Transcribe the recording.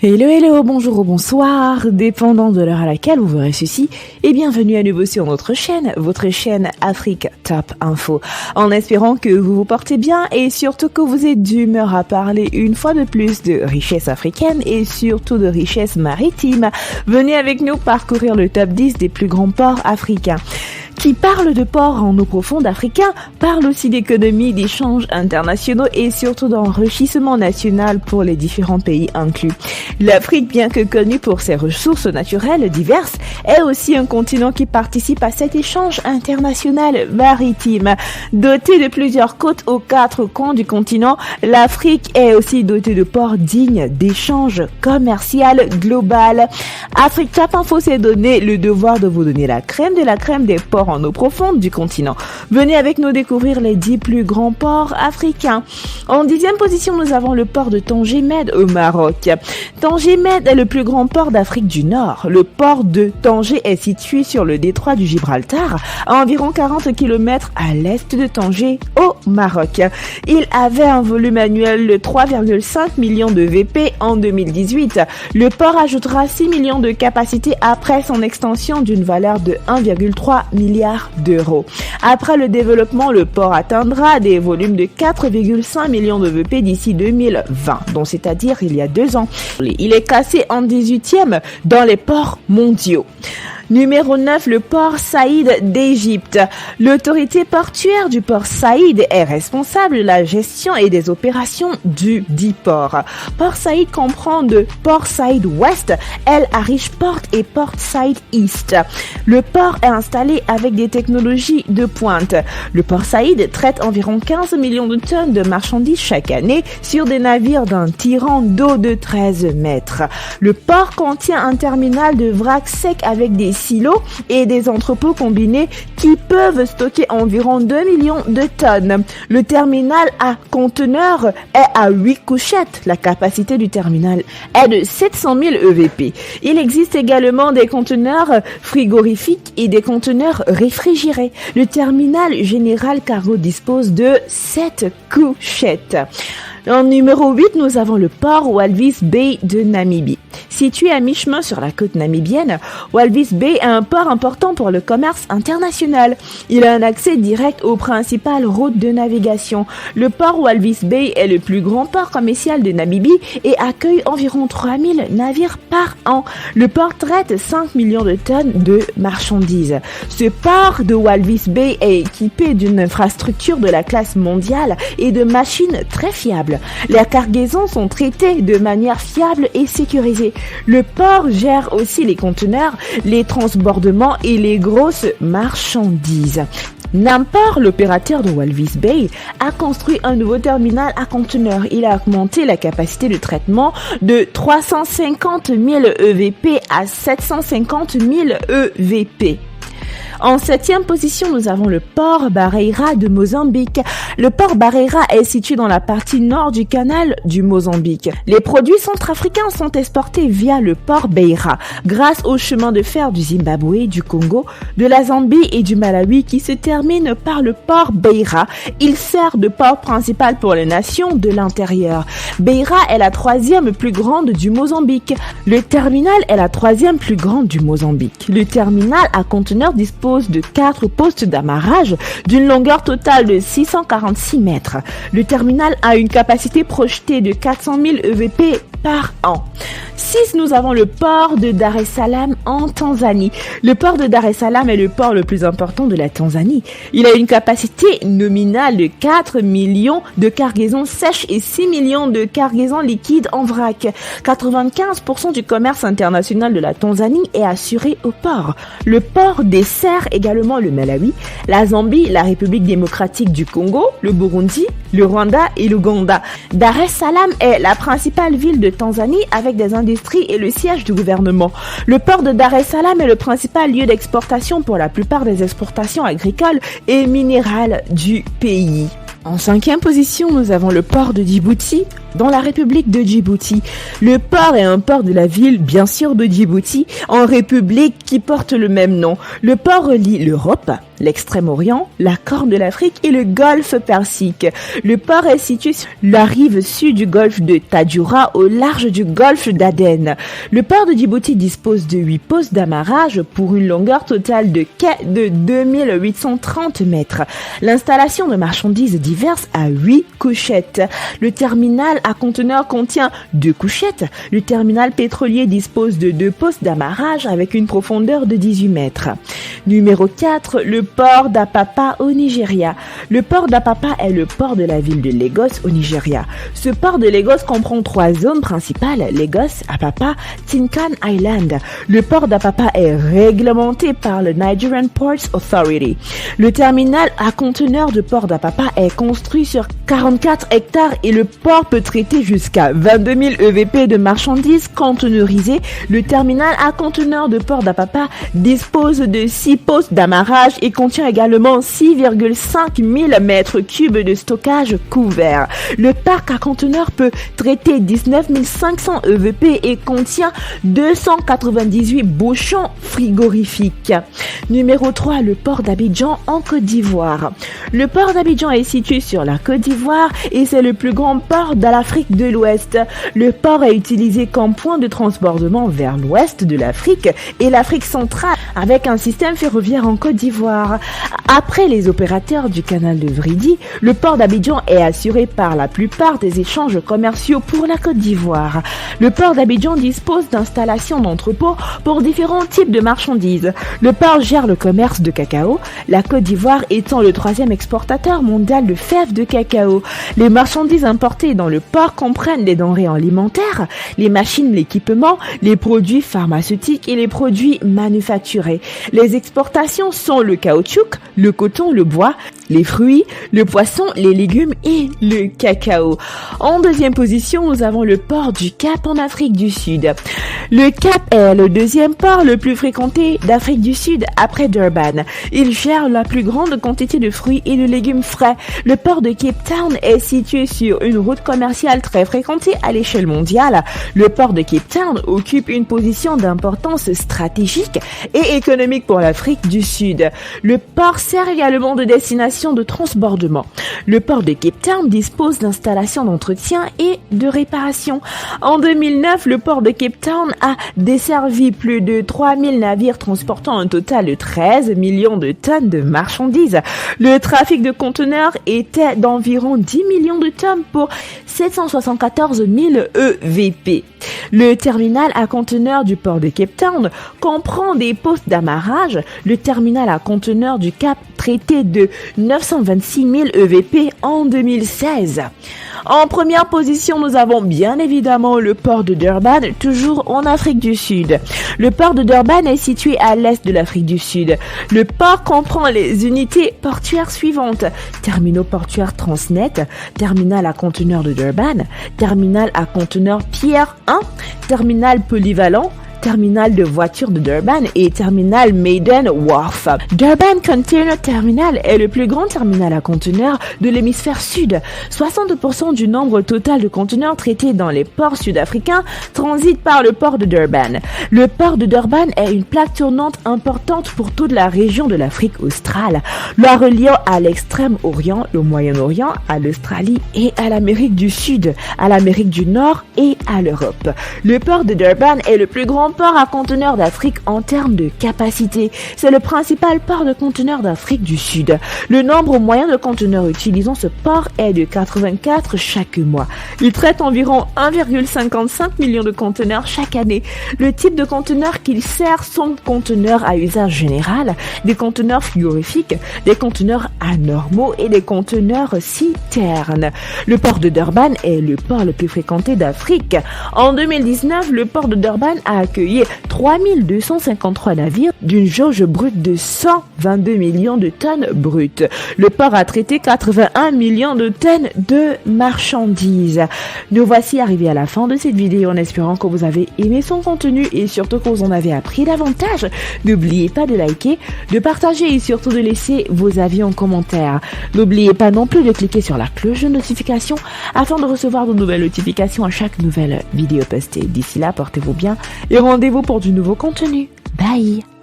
Hello, hello, bonjour ou bonsoir, dépendant de l'heure à laquelle vous verrez ceci, et bienvenue à nouveau sur notre chaîne, votre chaîne Afrique Top Info, en espérant que vous vous portez bien et surtout que vous êtes d'humeur à parler une fois de plus de richesse africaine et surtout de richesse maritime. Venez avec nous parcourir le top 10 des plus grands ports africains. Qui parle de ports en eau profonde africains, parle aussi d'économie, d'échanges internationaux et surtout d'enrichissement national pour les différents pays inclus. L'Afrique, bien que connue pour ses ressources naturelles diverses, est aussi un continent qui participe à cet échange international maritime. Doté de plusieurs côtes aux quatre coins du continent, l'Afrique est aussi dotée de ports dignes d'échange commercial global. Afrique Top Info s'est donné le devoir de vous donner la crème de la crème des ports en eau profonde du continent. Venez avec nous découvrir les 10 plus grands ports africains. En 10e position, nous avons le port de Tanger Med au Maroc. Tanger Med est le plus grand port d'Afrique du Nord. Le port de Tanger est situé sur le détroit du Gibraltar, à environ 40 km à l'est de Tanger, au Maroc. Il avait un volume annuel de 3,5 millions de VP en 2018. Le port ajoutera 6 millions de capacités après son extension d'une valeur de 1,3 milliard d'euros. Après le développement, le port atteindra des volumes de 4,5 millions de VP d'ici 2020, donc c'est-à-dire il y a 2 ans. Il est classé en 18e dans les ports mondiaux. Numéro 9, le port Saïd d'Égypte. L'autorité portuaire du port Saïd est responsable de la gestion et des opérations du dit port. Port Saïd comprend de Port Saïd Ouest, El Arish Port et Port Saïd East. Le port est installé avec des technologies de pointe. Le port Saïd traite environ 15 millions de tonnes de marchandises chaque année sur des navires d'un tirant d'eau de 13 mètres. Le port contient un terminal de vrac sec avec des silos et des entrepôts combinés qui peuvent stocker environ 2 millions de tonnes. Le terminal à conteneurs est à 8 couchettes. La capacité du terminal est de 700 000 EVP. Il existe également des conteneurs frigorifiques et des conteneurs réfrigérés. Le terminal général cargo dispose de 7 couchettes. En numéro 8, nous avons le port Walvis Bay de Namibie. Situé à mi-chemin sur la côte namibienne, Walvis Bay est un port important pour le commerce international. Il a un accès direct aux principales routes de navigation. Le port Walvis Bay est le plus grand port commercial de Namibie et accueille environ 3000 navires par an. Le port traite 5 millions de tonnes de marchandises. Ce port de Walvis Bay est équipé d'une infrastructure de la classe mondiale et de machines très fiables. Les cargaisons sont traitées de manière fiable et sécurisée. Le port gère aussi les conteneurs, les transbordements et les grosses marchandises. Namport, l'opérateur de Walvis Bay, a construit un nouveau terminal à conteneurs. Il a augmenté la capacité de traitement de 350 000 EVP à 750 000 EVP. En 7e position, nous avons le port Barreira de Mozambique. Le port Barreira est situé dans la partie nord du canal du Mozambique. Les produits centrafricains sont exportés via le port Beira, grâce au chemin de fer du Zimbabwe, du Congo, de la Zambie et du Malawi qui se termine par le port Beira. Il sert de port principal pour les nations de l'intérieur. Beira est la 3e plus grande du Mozambique. Le terminal est la 3e plus grande du Mozambique. Le terminal à conteneurs dispose de 4 postes d'amarrage d'une longueur totale de 646 mètres. Le terminal a une capacité projetée de 400 000 EVP par an. 6, nous avons le port de Dar es Salaam en Tanzanie. Le port de Dar es Salaam est le port le plus important de la Tanzanie. Il a une capacité nominale de 4 millions de cargaisons sèches et 6 millions de cargaisons liquides en vrac. 95% du commerce international de la Tanzanie est assuré au port. Le port dessert également le Malawi, la Zambie, la République démocratique du Congo, le Burundi, le Rwanda et l'Ouganda. Dar es Salaam est la principale ville de Tanzanie avec des industries et le siège du gouvernement. Le port de Dar es Salaam est le principal lieu d'exportation pour la plupart des exportations agricoles et minérales du pays. En 5e position, nous avons le port de Djibouti, dans la République de Djibouti. Le port est un port de la ville, bien sûr, de Djibouti, en République qui porte le même nom. Le port relie l'Europe, l'Extrême-Orient, la Corne de l'Afrique et le Golfe Persique. Le port est situé sur la rive sud du golfe de Tadjoura au large du golfe d'Aden. Le port de Djibouti dispose de 8 postes d'amarrage pour une longueur totale de quai de 2830 mètres. L'installation de marchandises diverses a 8 couchettes. Le terminal à conteneurs contient 2 couchettes. Le terminal pétrolier dispose de 2 postes d'amarrage avec une profondeur de 18 mètres. Numéro 4, le port d'Apapa au Nigeria. Le port d'Apapa est le port de la ville de Lagos au Nigeria. Ce port de Lagos comprend 3 zones principales, Lagos, Apapa, Tinkan Island. Le port d'Apapa est réglementé par le Nigerian Ports Authority. Le terminal à conteneurs de port d'Apapa est construit sur 44 hectares et le port peut traiter jusqu'à 22 000 EVP de marchandises conteneurisées. Le terminal à conteneurs de port d'Apapa dispose de 6 postes d'amarrage et contient également 6,5 000 mètres cubes de stockage couvert. Le parc à conteneurs peut traiter 19 500 EVP et contient 298 bouchons frigorifiques. Numéro 3, le port d'Abidjan en Côte d'Ivoire. Le port d'Abidjan est situé sur la Côte d'Ivoire et c'est le plus grand port de l'Afrique de l'Ouest. Le port est utilisé comme point de transbordement vers l'ouest de l'Afrique et l'Afrique centrale avec un système ferroviaire en Côte d'Ivoire. Après les opérateurs du canal de Vridi, le port d'Abidjan est assuré par la plupart des échanges commerciaux pour la Côte d'Ivoire. Le port d'Abidjan dispose d'installations d'entrepôts pour différents types de marchandises. Le port gère le commerce de cacao, la Côte d'Ivoire étant le 3e exportateur mondial de fèves de cacao. Les marchandises importées dans le port comprennent les denrées alimentaires, les machines, l'équipement, les produits pharmaceutiques et les produits manufacturés. Les exportations sont le caoutchouc, le coton, le bois, les fruits, le poisson, les légumes et le cacao. En 2e position, nous avons le port du Cap en Afrique du Sud. Le Cap est le 2e port le plus fréquenté d'Afrique du Sud après Durban. Il gère la plus grande quantité de fruits et de légumes frais. Le port de Cape Town est situé sur une route commerciale très fréquentée à l'échelle mondiale. Le port de Cape Town occupe une position d'importance stratégique et économique pour l'Afrique du Sud. Le port sert également de destination de transbordement. Le port de Cape Town dispose d'installations d'entretien et de réparation. En 2009, le port de Cape Town a desservi plus de 3000 navires transportant un total de 13 millions de tonnes de marchandises. Le trafic de conteneurs était d'environ 10 millions de tonnes pour 774 000 EVP. Le terminal à conteneurs du port de Cape Town comprend des postes d'amarrage. Le terminal à conteneurs du Cap traité de 926 000 EVP en 2016. En première position, nous avons bien évidemment le port de Durban, toujours en Afrique du Sud. Le port de Durban est situé à l'est de l'Afrique du Sud. Le port comprend les unités portuaires suivantes: terminaux portuaires Transnet, terminal à conteneurs de Durban, terminal à conteneurs Pierre 1, terminal polyvalent, terminal de voitures de Durban et terminal Maiden Wharf. Durban Container Terminal est le plus grand terminal à conteneurs de l'hémisphère sud. 60% du nombre total de conteneurs traités dans les ports sud-africains transitent par le port de Durban. Le port de Durban est une plaque tournante importante pour toute la région de l'Afrique australe, la reliant à l'extrême-orient, le Moyen-Orient, à l'Australie et à l'Amérique du Sud, à l'Amérique du Nord et à l'Europe. Le port de Durban est le plus grand port à conteneurs d'Afrique en termes de capacité. C'est le principal port de conteneurs d'Afrique du Sud. Le nombre moyen de conteneurs utilisant ce port est de 84 chaque mois. Il traite environ 1,55 million de conteneurs chaque année. Le type de conteneurs qu'il sert sont conteneurs à usage général, des conteneurs frigorifiques, des conteneurs anormaux et des conteneurs citernes. Le port de Durban est le port le plus fréquenté d'Afrique. En 2019, le port de Durban a accueilli accueillait 3253 navires d'une jauge brute de 122 millions de tonnes brutes. Le port a traité 81 millions de tonnes de marchandises. Nous voici arrivés à la fin de cette vidéo en espérant que vous avez aimé son contenu et surtout que vous en avez appris davantage. N'oubliez pas de liker, de partager et surtout de laisser vos avis en commentaire. N'oubliez pas non plus de cliquer sur la cloche de notification afin de recevoir de nouvelles notifications à chaque nouvelle vidéo postée. D'ici là, portez-vous bien et rendez-vous pour du nouveau contenu. Bye!